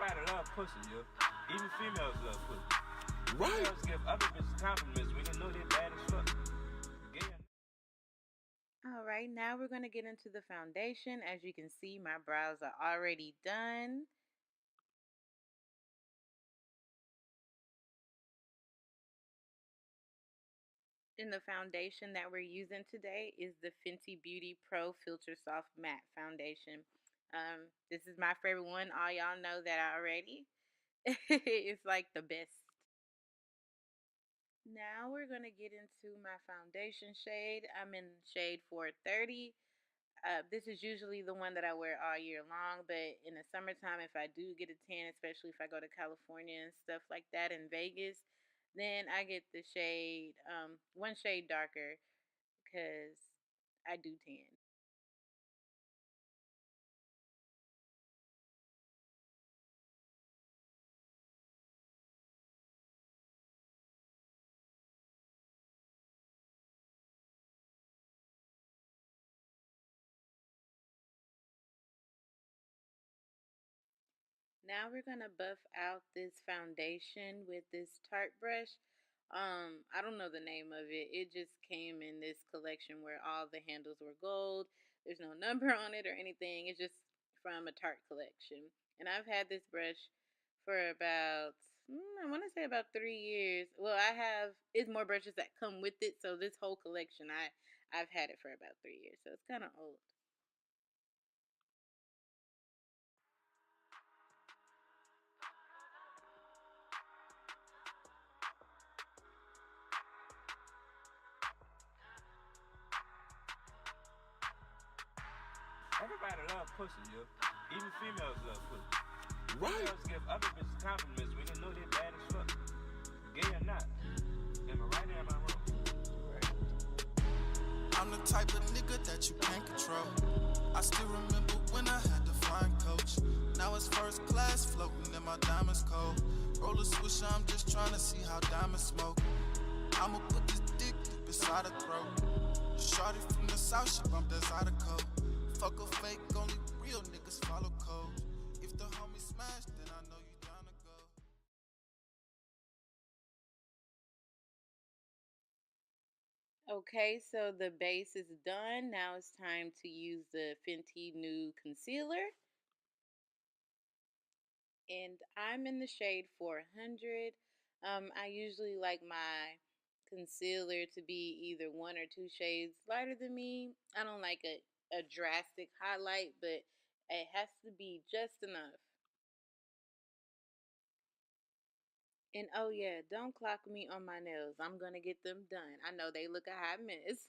Everybody love pussy, yo. Even females love pussy. Right. Females give other bitches compliments when they know they're bad as fuck. Alright, now we're going to get into the foundation. As you can see, my brows are already done. And the foundation that we're using today is the Fenty Beauty Pro Filter Soft Matte Foundation. This is my favorite one. All y'all know that already. It's like the best. Now we're going to get into my foundation shade. I'm in shade 430. This is usually the one that I wear all year long, but in the summertime, if I do get a tan, especially if I go to California and stuff like that in Vegas, then I get the shade, one shade darker, because I do tan. Now we're going to buff out this foundation with this Tarte brush. I don't know the name of it. It just came in this collection where all the handles were gold. There's no number on it or anything. It's just from a Tarte collection. And I've had this brush for about, I want to say about 3 years. Well, it's more brushes that come with it. So this whole collection, I've had it for about 3 years. So it's kind of old. Everybody love pussy, yo. Even females love pussy. Right. Females give other bitches compliments when they know they're bad as fuck. Gay or not. Am I right or am I wrong? Right. I'm the type of nigga that you can't control. I still remember when I had the flying coach. Now it's first class floating in my diamonds cold. Roll a swisher, I'm just trying to see how diamonds smoke. I'ma put this dick deep inside her throat. Shorty from the south, she bumped us out of code. Fuck a fake, only real niggas follow code. If the homie smash, then I know you down to go. Okay, so the base is done. Now it's time to use the Fenty Nude Concealer. And I'm in the shade 400. I usually like my concealer to be either 1 or 2 shades lighter than me. I don't like a drastic highlight, but it has to be just enough. And oh yeah, don't clock me on my nails. I'm gonna get them done. I know they look a hot mess.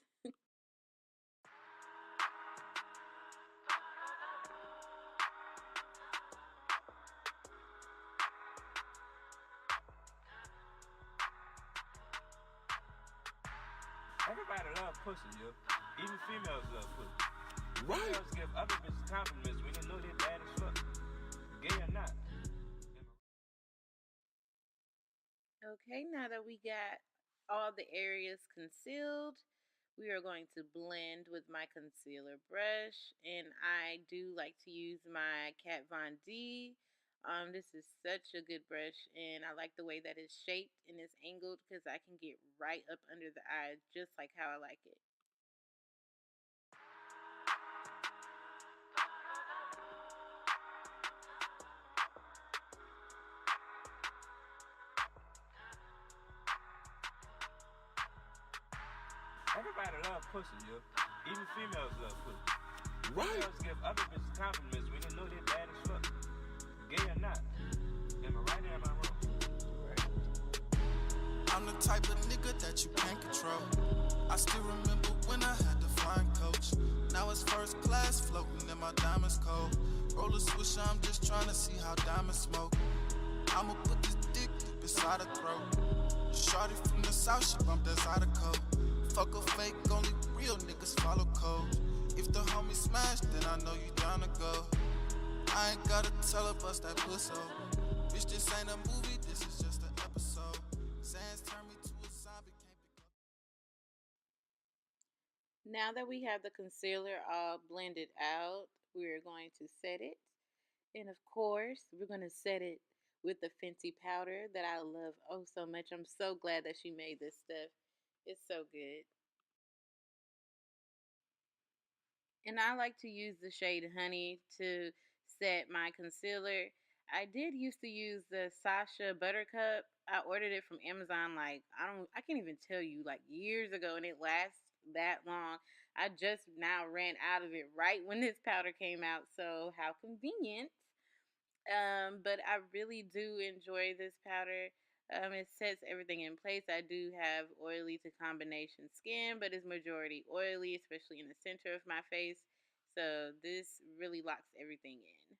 Everybody love pussy, yo. Even females love pussy. Right. Females give other bitches compliments when they know they're bad as fuck. Gay or not. Okay, now that we got all the areas concealed, we are going to blend with my concealer brush. And I do like to use my Kat Von D. This is such a good brush, and I like the way that it's shaped and it's angled because I can get right up under the eye just like how I like it. Everybody love pussy, yo. Even females love pussy. Right. Females give other bitches compliments when they know they're bad as fuck. Gay or not. Am I right or am I wrong? Right. I'm the type of nigga that you can't control. I still remember when I had the flying coach. Now it's first class floating in my diamonds cold. Roll a swisher, I'm just trying to see how diamonds smoke. I'ma put this dick deep inside her throat. Shorty from the south, she bumped us out of code. Fuck a fake, only real niggas follow code. If the homie smash, then I know you down to go. I ain't gotta tell her bust that pussy. Bitch, this ain't a movie, this is just an episode. Sands turn me to a zombie, can't pick up. Now that we have the concealer all blended out, we're going to set it. And of course, we're going to set it with the Fenty powder that I love oh so much. I'm so glad that she made this stuff. It's so good. And I like to use the shade Honey to set my concealer. I did used to use the Sasha Buttercup. I ordered it from Amazon like I can't even tell you, like years ago, and it lasts that long. I just now ran out of it right when this powder came out, so how convenient. But I really do enjoy this powder. It sets everything in place. I do have oily to combination skin, but it's majority oily, especially in the center of my face. So this really locks everything in.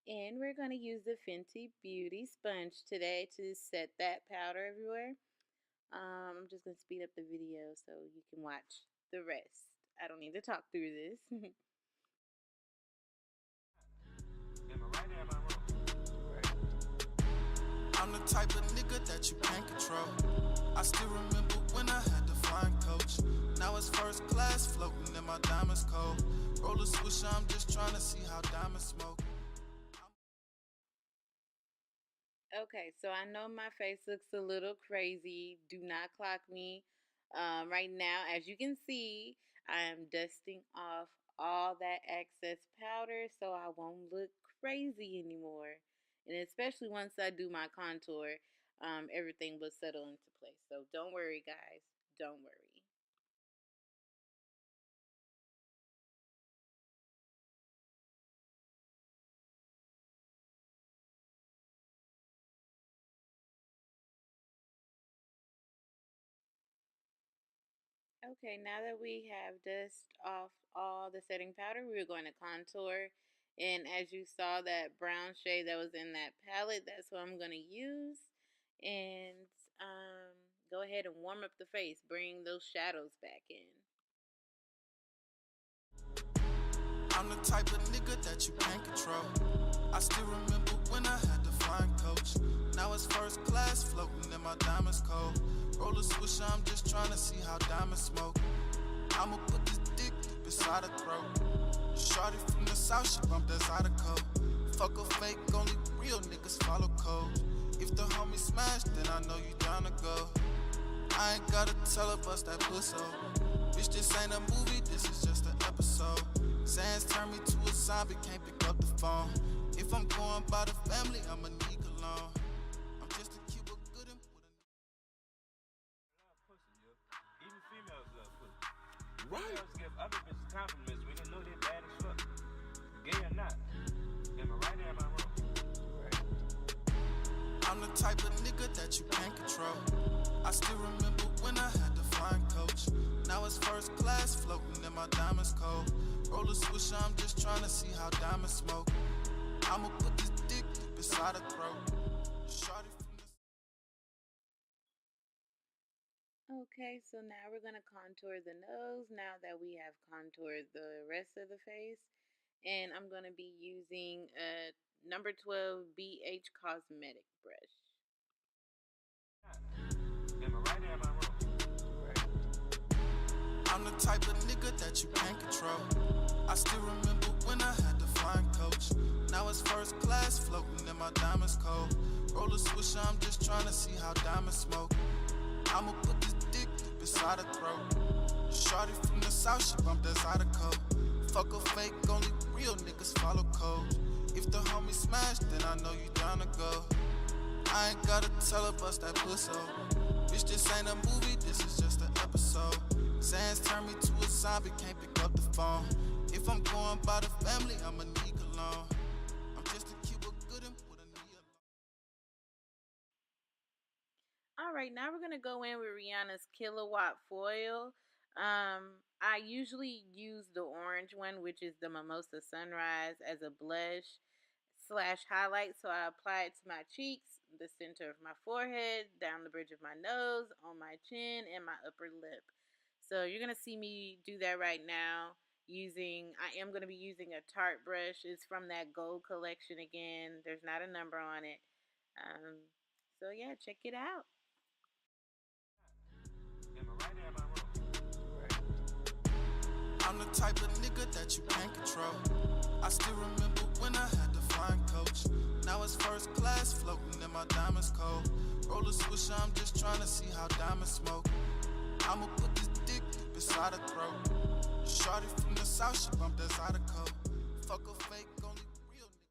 And we're going to use the Fenty Beauty Sponge today to set that powder everywhere. I'm just going to speed up the video so you can watch the rest. I don't need to talk through this. I'm the type of nigga that you can't control. I still remember when I had the flying coach. Now it's first class floating in my diamonds cold. Roll a swisher, I'm just trying to see how diamonds smoke. Okay, so I know my face looks a little crazy. Do not clock me. Right now, as you can see, I am dusting off all that excess powder so I won't look crazy anymore. And especially once I do my contour, everything will settle into place. So don't worry, guys. Don't worry. Okay, now that we have dusted off all the setting powder, we're going to contour. And as you saw, that brown shade that was in that palette, that's what I'm going to use. And go ahead and warm up the face. Bring those shadows back in. I'm the type of nigga that you can't control. I still remember when I had the flying coach. Now it's first class floating in my diamonds cold. Roll a swisher, I'm just trying to see how diamonds smoke. I'ma put this dick deep inside her throat. Shorty from the south, she bumped us out of code. Fuck a fake, only real niggas follow code. If the homie smash, then I know you down to go. I ain't gotta tell her bust that pussy. Bitch, this ain't a movie, this is just an episode. Sands turn me to a zombie, can't pick up the phone. If I'm going by the family, I'ma need cologne. I'm just a Cuba Gooding with a... Love pussy, yo. Even females love pussy. Right. Females give other bitches compliments when they know they're bad as fuck. Gay or not. Am I right or am I wrong? Right. I'm the type of nigga that you can't control. I still remember when I had the flying coach. Now it's first class floating in my diamonds cold. Roll a swisher, I'm just trying to see how diamonds smoke. I'ma put this dick deep inside her throat. Shorty from the... Okay, so now we're going to contour the nose now that we have contoured the rest of the face. And I'm going to be using a number 12 BH Cosmetic brush. Am I right or am I wrong? I'm the type of nigga that you can't control. I still remember when I had the flying coach. Now it's first class floating in my diamonds cold. Roll a swisher, I'm just trying to see how diamonds smoke. I'ma put this dick deep inside her throat. Shorty from the south, she bumped us out of code. Fuck a fake, only real niggas follow code. If the homie smash, then I know you down to go. I ain't gotta tell her bust that pussy. Bitch, this ain't a movie, this is just an episode. Sands turn me to a zombie, can't pick up the phone. If I'm going by the family, I'ma need cologne. I'm just a Cuba Gooding with a knee alone. Alright, now we're going to go in with Rihanna's Kilowatt Foil. I usually use the orange one, which is the Mimosa Sunrise, as a blush slash highlight. So I apply it to my cheeks, the center of my forehead, down the bridge of my nose, on my chin, and my upper lip. So you're going to see me do that right now. I am going to be using a Tarte brush. It's from that gold collection again. There's not a number on it. So yeah, check it out. Am I right or am I wrong? I'm the type of nigga that you can't control. I still remember when I had the flying coach. Now it's first class floating in my diamonds cold. Roll a swisher, I'm just trying to see how diamonds smoke. I'ma put this dick beside her throat. Shorty from the south, she bumped us out of coat. Fuck a fake, only real nigga.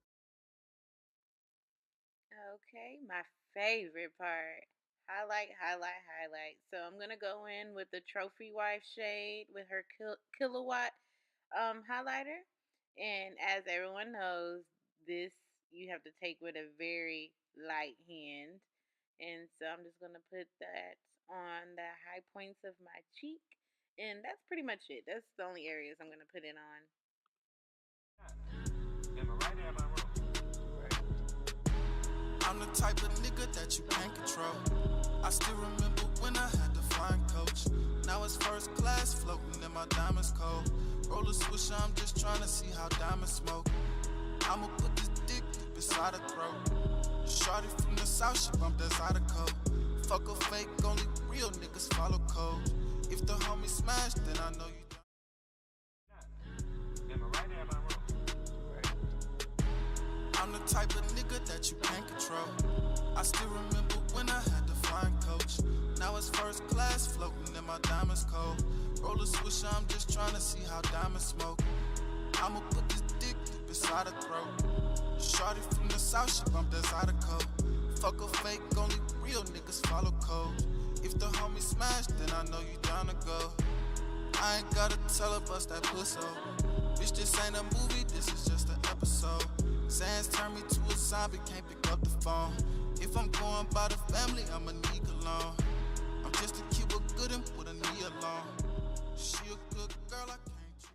Okay, my favorite part. Highlight, highlight, highlight. So I'm going to go in with the Trophy Wife shade with her Kilowatt highlighter. And as everyone knows, this you have to take with a very light hand. And so I'm just going to put that on the high points of my cheek. And that's pretty much it. That's the only areas I'm going to put it on. Am I right or am I wrong? I'm the type of nigga that you can't control. I still remember when I had the flying coach. Now it's first class floating in my diamonds cold. Roll a swisher, I'm just trying to see how diamonds smoke. I'ma put this dick beside her throat. Shorty from the south, she bumped us out of coat. Fuck a fake, only real niggas follow code. If the homie smash, then I know you don't. Am I right or am I wrong? I'm the type of nigga that you can't control. I still remember when I had the flying coach. Now it's first class floating in my diamonds cold. Roll a swisher, I'm just trying to see how diamonds smoke. I'ma put this dick beside her throat. Shorty from the south, she bumped us out of coat. Fuck a fake, only real niggas follow code. If the homie smash, then I know you down to go. I ain't gotta tell her bust that pussy. Bitch, this ain't a movie, this is just an episode. Sands turn me to a zombie, can't pick up the phone. If I'm going by the family, I'ma need cologne. I'm just a kid with good and put a knee alone. She a good girl, I can't treat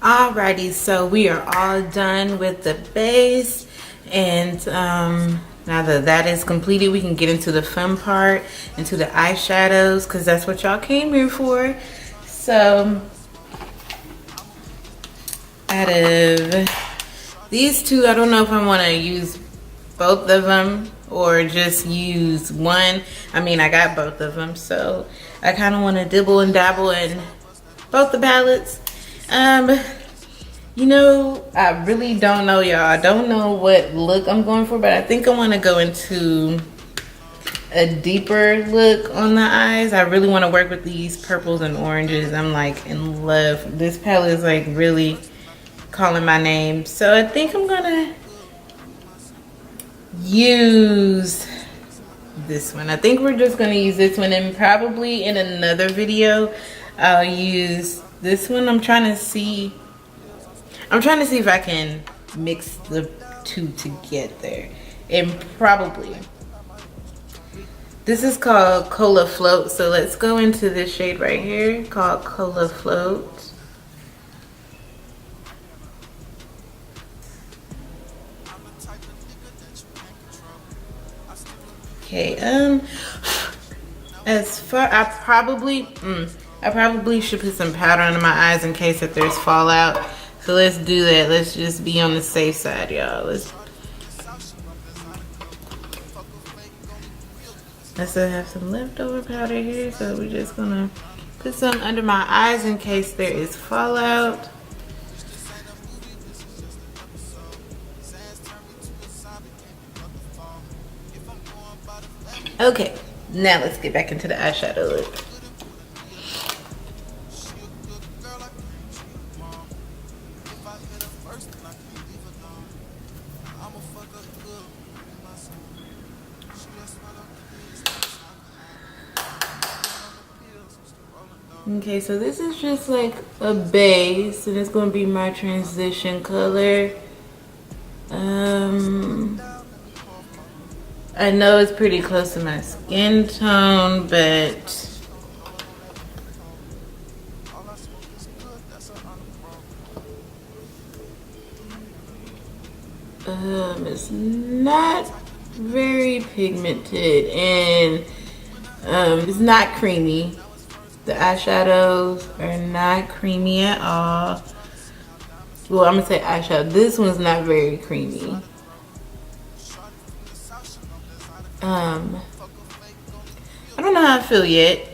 her. Alrighty, so we are all done with the base, and now that is completed, we can get into the fun part, into the eyeshadows, because that's what y'all came here for. So out of these two, I don't know if I want to use both of them or just use one. I mean, I got both of them, so I kind of want to dibble and dabble in both the palettes. You know, I really don't know, y'all. I don't know what look I'm going for, but I think I want to go into a deeper look on the eyes. I really want to work with these purples and oranges. I'm like in love. This palette is like really calling my name. So I think I'm gonna use this one. I think we're just gonna use this one, and probably in another video I'll use this one. I'm trying to see if I can mix the two together. And probably this is called Cola Float. So let's go into this shade right here called Cola Float. Okay, as far, I probably should put some powder under my eyes in case that there's fallout. So let's do that. Let's just be on the safe side, y'all. Let's still have some leftover powder here, so we're just gonna put some under my eyes in case there is fallout. Okay, now let's get back into the eyeshadow look. Okay, so this is just like a base, and it's going to be my transition color. I know it's pretty close to my skin tone, but it's not very pigmented, and it's not creamy. The eyeshadows are not creamy at all. Well, I'm gonna say eyeshadow. This one's not very creamy. I don't know how I feel yet.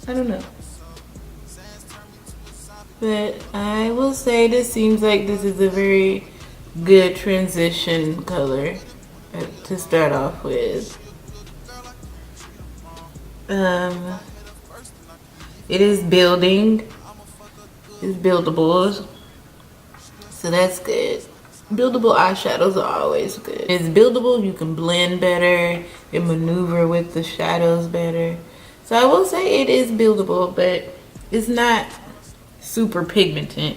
I don't know. But I will say this seems like this is a very good transition color to start off with. It is building. It's buildable. So that's good. Buildable eyeshadows are always good. It's buildable, you can blend better, and maneuver with the shadows better. So I will say it is buildable, but it's not super pigmented.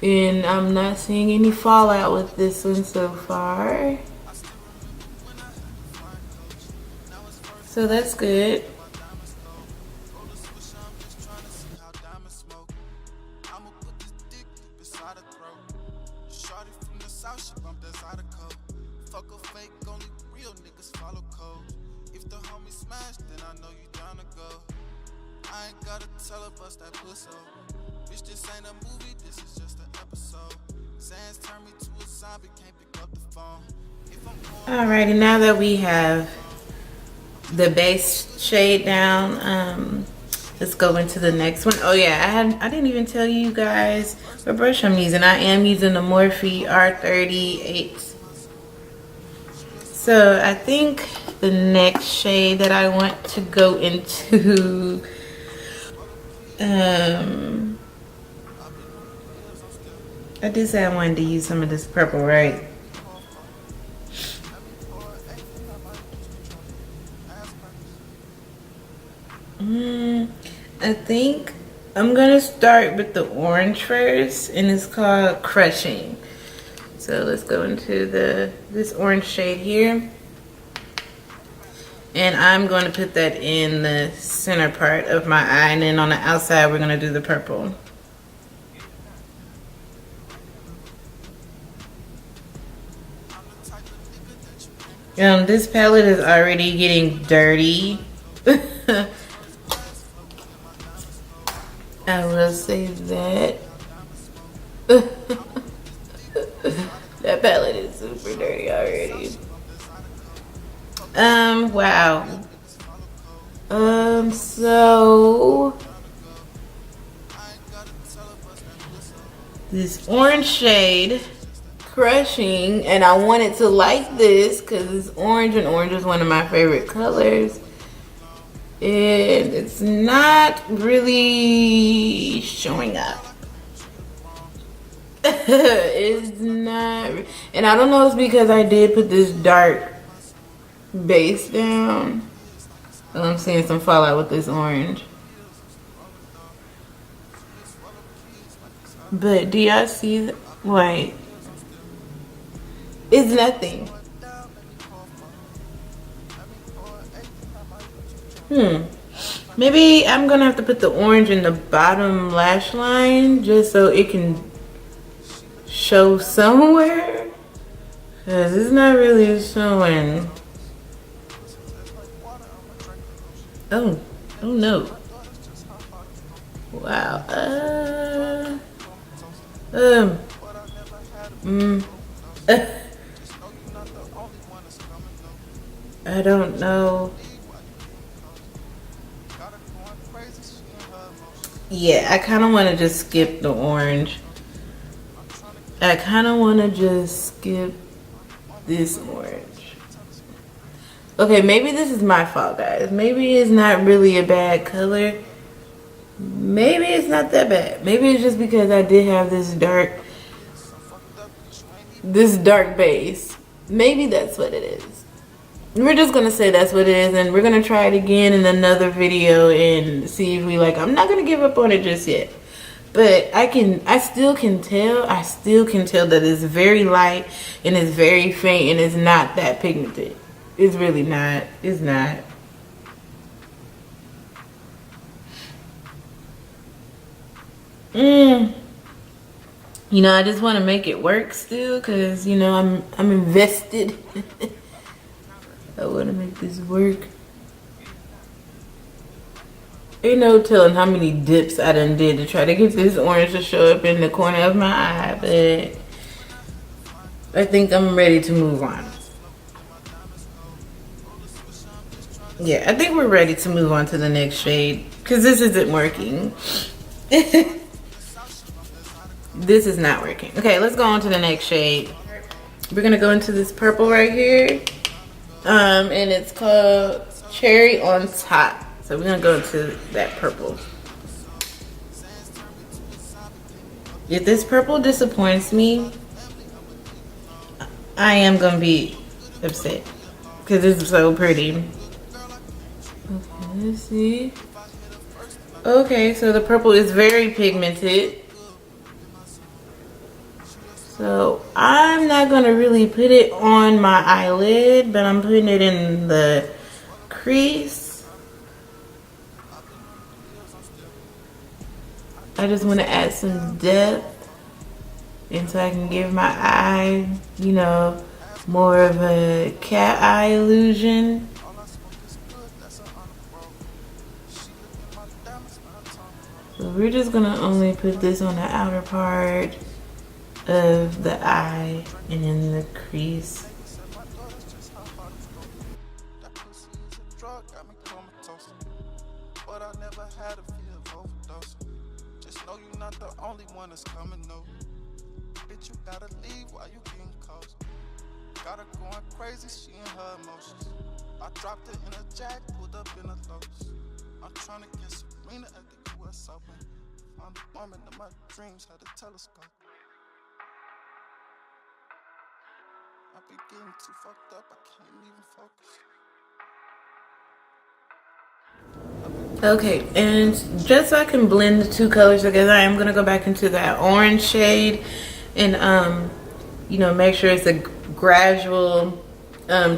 And I'm not seeing any fallout with this one so far. So that's good. Alrighty, now that we have the base shade down, let's go into the next one. Oh yeah, I didn't even tell you guys what brush I'm using. I am using the Morphe R38. So I think the next shade that I want to go into, I did say I wanted to use some of this purple, right? I think I'm gonna start with the orange first, and it's called Crushing. So let's go into this orange shade here, and I'm going to put that in the center part of my eye, and then on the outside we're gonna do the purple. This palette is already getting dirty. I will say that. That palette is super dirty already. Wow. So this orange shade, Crushing, and I wanted to like this because it's orange, and orange is one of my favorite colors. And it's not really showing up. It's not, and I don't know if it's because I did put this dark base down. I'm seeing some fallout with this orange. But do y'all see the white? It's nothing. Maybe I'm gonna have to put the orange in the bottom lash line just so it can show somewhere, because it's not really showing. Oh no. Wow. I don't know. Yeah, I kind of want to just skip the orange. I kind of want to just skip this orange. Okay, maybe this is my fault, guys. Maybe it's not really a bad color. Maybe it's not that bad. Maybe it's just because I did have this dark base. Maybe that's what it is. We're just gonna say that's what it is, and we're gonna try it again in another video and see if we like. I'm not gonna give up on it just yet, but I still can tell that it's very light and it's very faint and it's not that pigmented. It's really not. It's not. You know, I just want to make it work still, because you know I'm invested. I want to make this work. Ain't no telling how many dips I done did to try to get this orange to show up in the corner of my eye, but I think I'm ready to move on. Yeah, I think we're ready to move on to the next shade because this isn't working. This is not working. Okay, let's go on to the next shade. We're gonna go into this purple right here. And it's called Cherry on Top. So we're gonna go into that purple. If this purple disappoints me, I am gonna be upset because this is so pretty. Okay, let's see. Okay, so the purple is very pigmented. So I'm not gonna really put it on my eyelid, but I'm putting it in the crease. I just want to add some depth, and so I can give my eye, you know, more of a cat eye illusion. So we're just gonna only put this on the outer part of the eye and in the crease. But I never had a fear of overdose. Just know you're not the only one that's coming though. Bitch, you gotta leave while you getting close. Got her going crazy, she in her emotions. I dropped it in a jack, pulled up in a Lotus. I'm trying to get Serena at the US Open. I'm the woman of my dreams, had a telescope. I be getting too fucked up, I can't even focus. Okay, and just so I can blend the two colors together, I am gonna go back into that orange shade and you know, make sure it's a gradual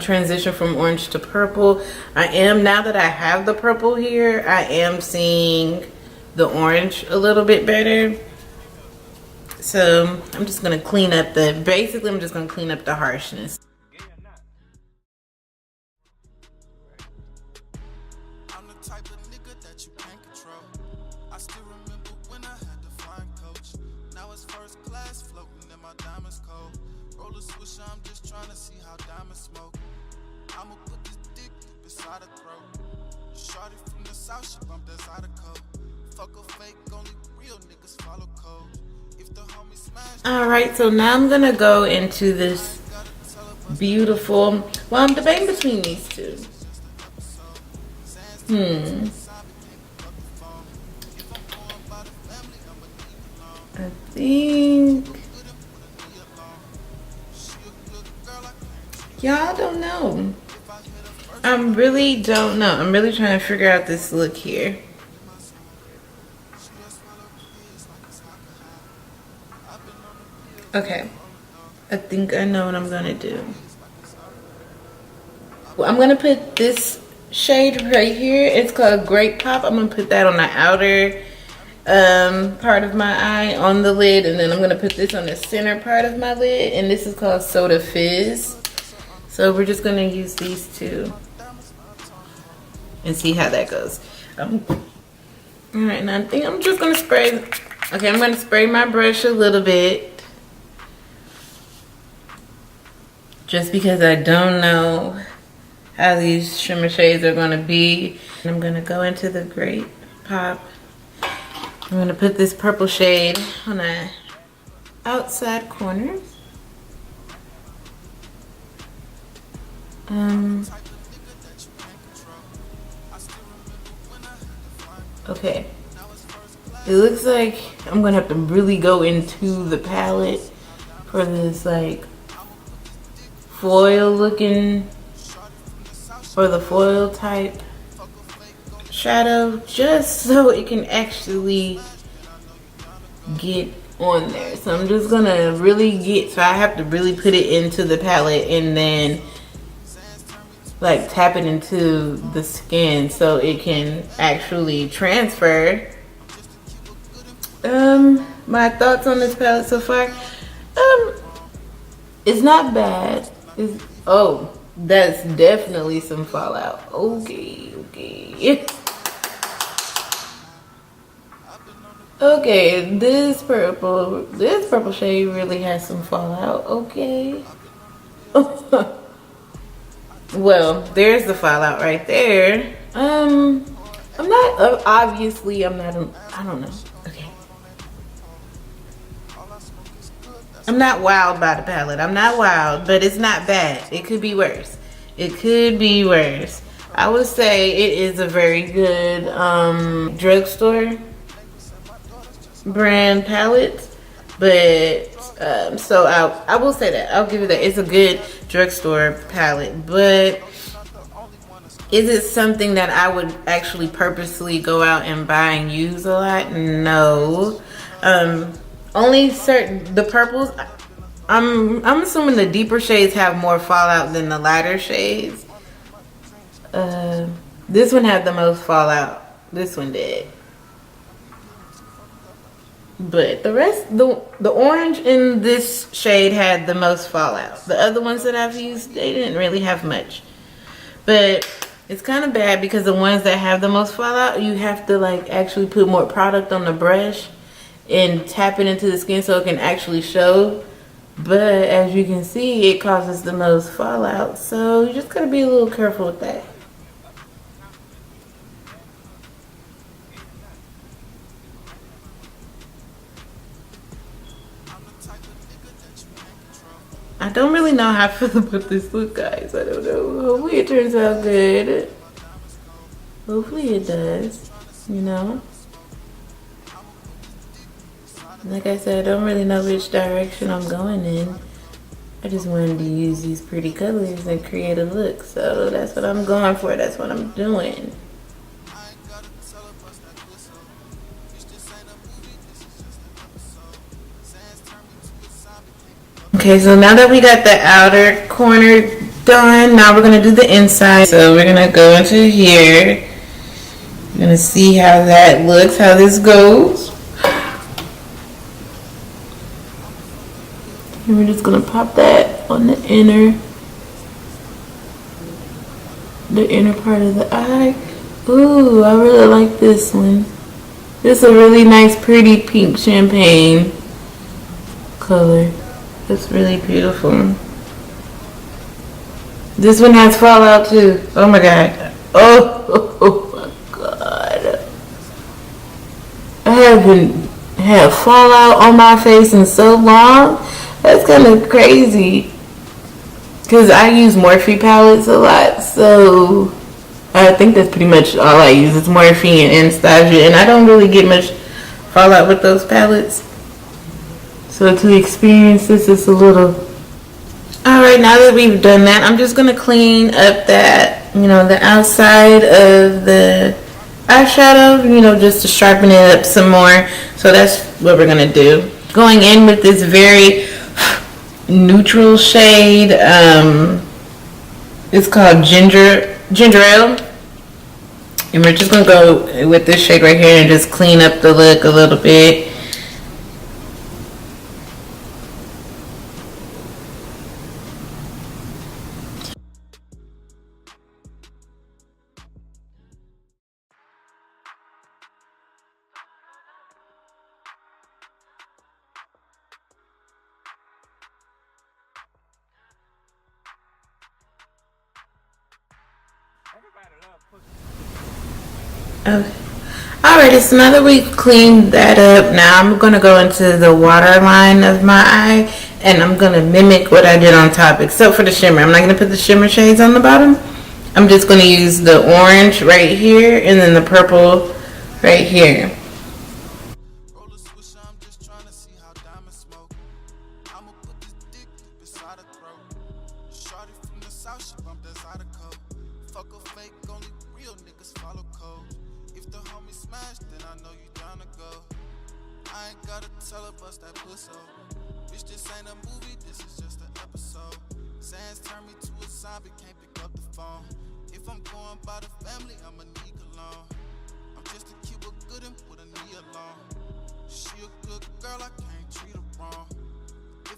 transition from orange to purple. I am, now that I have the purple here, I am seeing the orange a little bit better. So I'm just gonna clean up the, basically I'm just gonna clean up the harshness. I'm the type of nigga that you can't control. I still remember when I had the flying coach. Now it's first class floating in my diamonds cold. Roll a swisher, I'm just trying to see how diamonds smoke. I'ma put this dick beside her throat. Shorty from the south, she bumped us out of code. Fuck a fake, only real niggas follow code. If the homie smash. Alright, so now I'm gonna go into this beautiful, well, I'm debating between these two. I think, y'all don't know. I really don't know. I'm really trying to figure out this look here. Okay, I think I know what I'm gonna do. Well, I'm gonna put this shade right here. It's called Grape Pop. I'm gonna put that on the outer part of my eye on the lid, and then I'm gonna put this on the center part of my lid, and this is called Soda Fizz. So we're just gonna use these two and see how that goes. All right, now I think I'm just gonna spray. Okay, I'm gonna spray my brush a little bit, just because I don't know how these shimmer shades are gonna be. I'm gonna go into the Grape Pop. I'm gonna put this purple shade on the outside corners. Okay. It looks like I'm gonna have to really go into the palette for this like foil looking, or the foil type shadow, just so it can actually get on there. So I'm just gonna really get, so I have to really put it into the palette and then like tap it into the skin so it can actually transfer. My thoughts on this palette so far, it's not bad. Oh, that's definitely some fallout. Okay. Okay, this purple shade really has some fallout. Okay. Well, there's the fallout right there. I'm not, obviously, I'm not, I don't know. Okay. I'm not wowed by the palette. I'm not wowed, but it's not bad. It could be worse. It could be worse. I would say it is a very good drugstore brand palette, but so I will say that. I'll give it that. It's a good drugstore palette, but is it something that I would actually purposely go out and buy and use a lot? No. Only certain, the purples, I'm assuming the deeper shades have more fallout than the lighter shades. This one had the most fallout. This one did. But the rest, the orange in this shade had the most fallout. The other ones that I've used, they didn't really have much. But it's kind of bad because the ones that have the most fallout, you have to like actually put more product on the brush and tap it into the skin so it can actually show. But as you can see, it causes the most fallout. So you just gotta be a little careful with that. I don't really know how I feel about this look, guys. I don't know. Hopefully it turns out good. Hopefully it does, you know. Like I said, I don't really know which direction I'm going in. I just wanted to use these pretty colors and create a look. So that's what I'm going for. That's what I'm doing. Okay, so now that we got the outer corner done, now we're going to do the inside. So we're going to go into here. We're going to see how that looks, how this goes. And we're just going to pop that on the inner part of the eye. Ooh, I really like this one. This is a really nice, pretty pink champagne color. It's really beautiful. This one has fallout too. Oh my god. Oh my god. I haven't had fallout on my face in so long. That's kind of crazy. Because I use Morphe palettes a lot. So I think that's pretty much all I use is Morphe and Anastasia. And I don't really get much fallout with those palettes. So to experience this is a little... Alright, now that we've done that, I'm just going to clean up that, you know, the outside of the eyeshadow, you know, just to sharpen it up some more. So that's what we're going to do. Going in with this very neutral shade. It's called Ginger Ale. And we're just going to go with this shade right here and just clean up the look a little bit. Okay. Alright, so now that we cleaned that up, now I'm going to go into the waterline of my eye and I'm going to mimic what I did on top, except for the shimmer. I'm not going to put the shimmer shades on the bottom. I'm just going to use the orange right here and then the purple right here.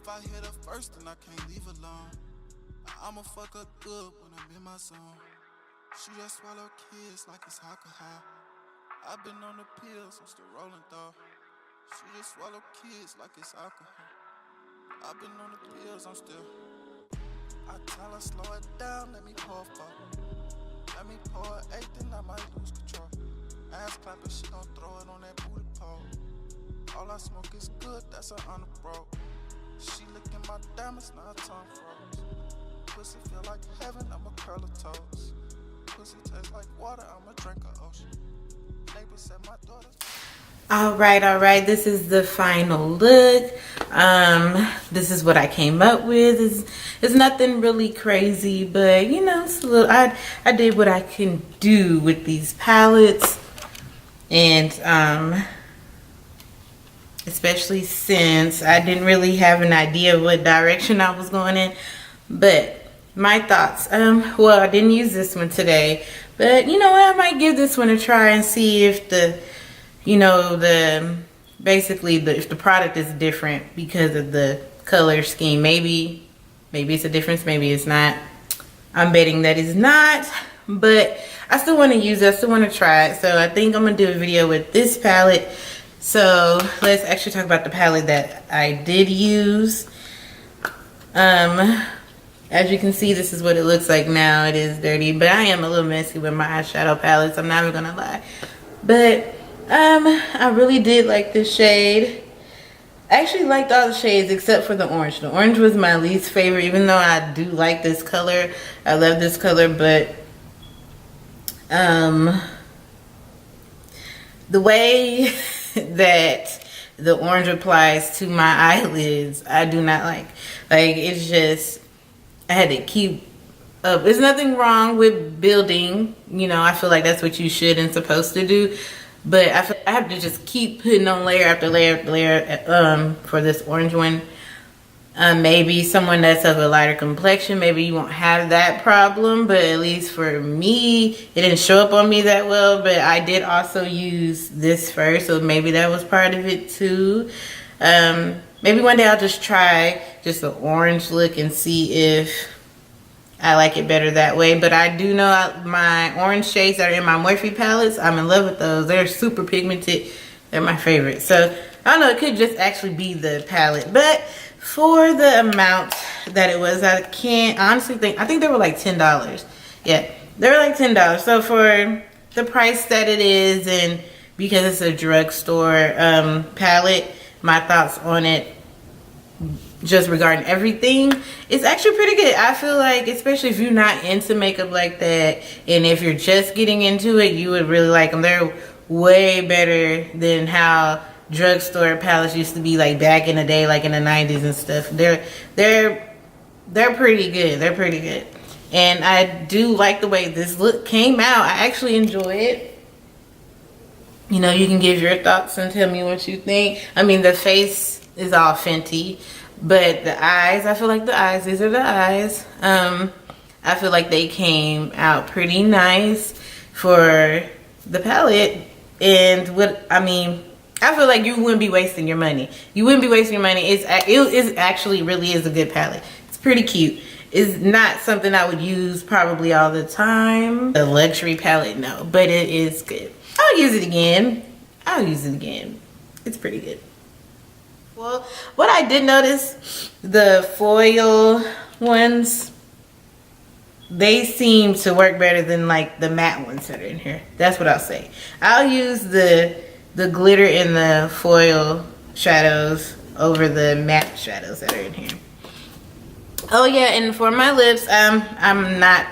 If I hit her first, then I can't leave alone. I'ma fuck her good when I'm in my zone. She just swallow kids like it's alcohol. I've been on the pills, I'm still rolling though. She just swallow kids like it's alcohol. I've been on the pills, I'm still. I Tell her slow it down, let me pour four. Let me pour an eighth and I might lose control. Ass clapping, she gon' throw it on that booty pole. All I smoke is good, that's an honor, bro. She licking my diamonds, now her tongue froze. Pussy feel like heaven, I'ma curl her toes. Pussy tastes like water, I'ma drink an ocean. Neighbor said my daughter. All right, this is the final look. This is what I came up with. It's nothing really crazy, but you know, it's a little, I did what I can do with these palettes. And especially since I didn't really have an idea of what direction I was going in. But my thoughts, well, I didn't use this one today, but you know what, I might give this one a try and see if the, you know, basically if the product is different because of the color scheme. Maybe it's a difference, maybe it's not. I'm betting that it's not, but I still want to use it, I still want to try it. So I think I'm gonna do a video with this palette. So let's actually talk about the palette that I did use. As you can see, this is what it looks like now. It is dirty, but I am a little messy with my eyeshadow palettes, I'm not even gonna lie. But I really did like this shade. I actually liked all the shades except for the orange. The orange was my least favorite, even though I do like this color. I love this color, but the way that the orange applies to my eyelids, I do not like. Like, it's just, I had to keep up. There's nothing wrong with building, you know, I feel like that's what you should and supposed to do. But I feel I have to just keep putting on layer after layer after layer for this orange one. Maybe someone that's of a lighter complexion, maybe you won't have that problem, but at least for me, it didn't show up on me that well. But I did also use this first, so maybe that was part of it too. Maybe one day I'll just try just the orange look and see if I like it better that way. But I do know my orange shades that are in my Morphe palettes, I'm in love with those. They're super pigmented. They're my favorite. So I don't know, it could just actually be the palette. But for the amount that it was, I can't honestly think, I think they were like $10. Yeah, they were like $10. So for the price that it is, and because it's a drugstore palette, my thoughts on it, just regarding everything, it's actually pretty good. I feel like, especially if you're not into makeup like that, and if you're just getting into it, you would really like them. They're way better than how drugstore palettes used to be like back in the day, like in the 90s and stuff. They're pretty good. They're pretty good. And I do like the way this look came out. I actually enjoy it. You know, you can give your thoughts and tell me what you think. I mean, the face is all Fenty, but the eyes, I feel like the eyes, these are the eyes. I feel like they came out pretty nice for the palette. And what, I mean, I feel like you wouldn't be wasting your money. You wouldn't be wasting your money. It actually really is a good palette. It's pretty cute. It's not something I would use probably all the time. A luxury palette, no, but it is good. I'll use it again. I'll use it again. It's pretty good. Well, what I did notice, the foil ones, they seem to work better than like the matte ones that are in here. That's what I'll say. I'll use the glitter and the foil shadows over the matte shadows that are in here. Oh yeah, and for my lips, I'm not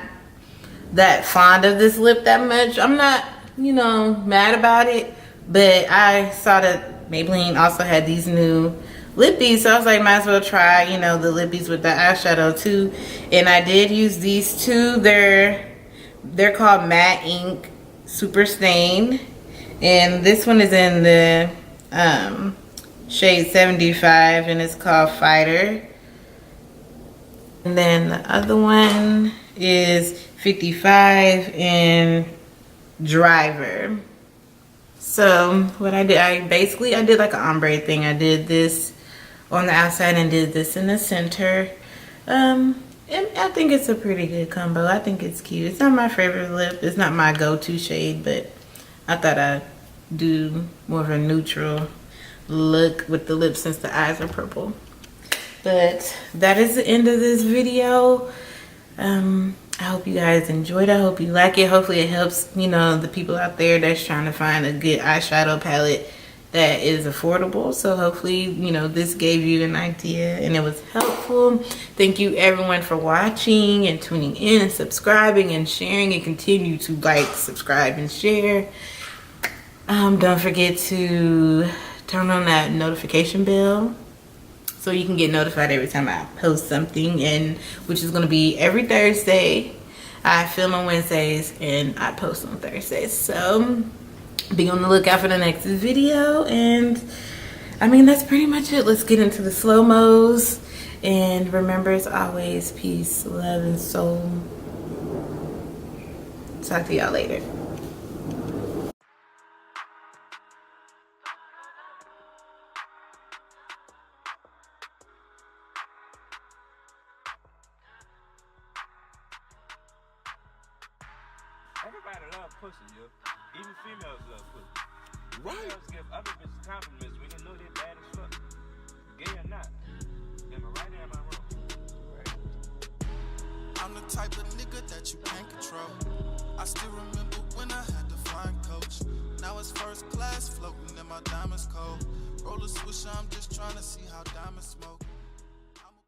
that fond of this lip that much. I'm not, you know, mad about it, but I saw that Maybelline also had these new lippies, so I was like, might as well try, you know, the lippies with the eyeshadow too. And I did use these two. They're called Matte Ink Super Stain, and this one is in the shade 75, and it's called Fighter. And then the other one is 55 in Driver. So what I did, I did like an ombre thing. I did this on the outside and did this in the center. And I think it's a pretty good combo. I think it's cute. It's not my favorite lip. It's not my go-to shade, but I thought I'd do more of a neutral look with the lips since the eyes are purple. But that is the end of this video. I hope you guys enjoyed it. I hope you like it. Hopefully it helps, you know, the people out there that's trying to find a good eyeshadow palette that is affordable. So hopefully, you know, this gave you an idea and it was helpful. Thank you everyone for watching and tuning in and subscribing and sharing, and continue to like, subscribe, and share. Don't forget to turn on that notification bell so you can get notified every time I post something, and which is going to be every Thursday. I film on Wednesdays and I post on Thursdays. So be on the lookout for the next video. And I mean, that's pretty much it. Let's get into the slow-mos. And remember, as always, peace, love, and soul. Talk to y'all later. Everybody love pussy, yo. Even females love pussy. Right. Females give other bitches compliments when they know they're bad as fuck. Gay or not. Am I right or am I wrong? Right. I'm the type of nigga that you can't control. I still remember when I had the flying coach. Now it's first class floating in my diamonds cold. Roll a swisher, I'm just trying to see how diamonds smoke.